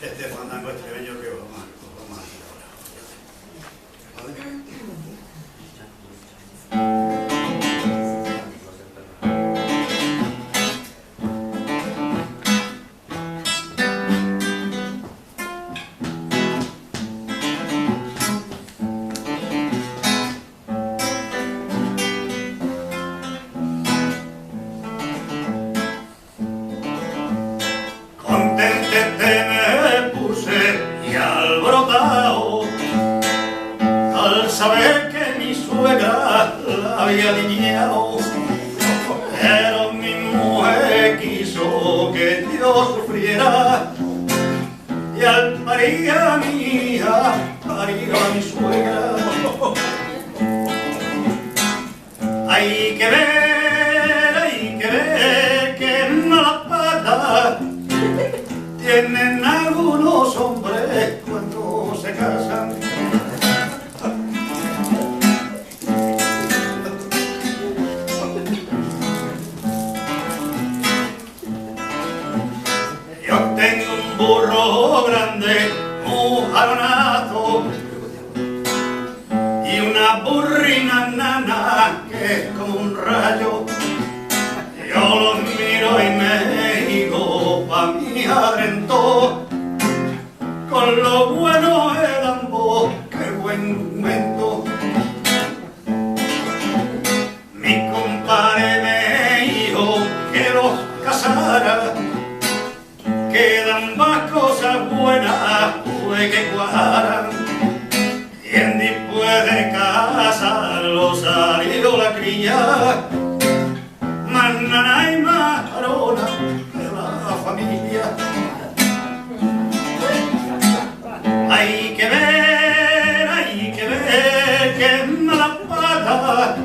este fandango extremeño que vamos a hacer ahora. ¿Vale? Contente me puse y alborotado al saber que mi suegra la había niñado, pero mi mujer quiso que yo sufriera y al parir a mi hija parió a mi suegra. Hay que ver que mala pata tienen algunos hombres cuando se casan. Yo tengo un burro grande, un jaronazo, y una burrina nana que es como un rayo. Yo los miro y me digo pa' mi adrento, con lo bueno el ambos, qué buen momento. Mi compadre me dijo que los casara, que ambas cosas buenas fue que cuajaran. Y en después de casarlo salió la cría, más nana y más jarona de la familia. Hay que ver que mala pata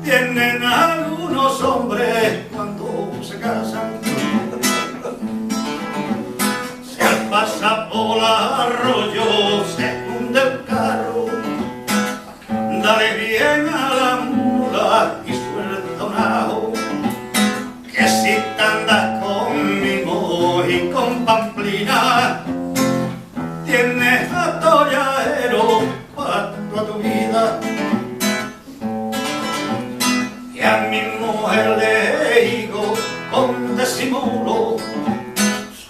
tienen algunos hombres cuando se casan. Si al pasar por el arroyo se hunde el carro, dale bien a la mula y suelta un ajo, que si te andas conmigo y con Pamplina, tienes atolladero para toda tu vida. Y a mi mujer le digo con disimulo,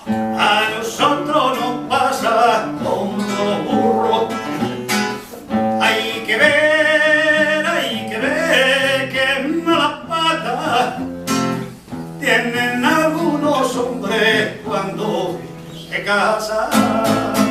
a nosotros nos pasa como los burros. Hay que ver que mala pata tienen algunos hombres cuando se casan.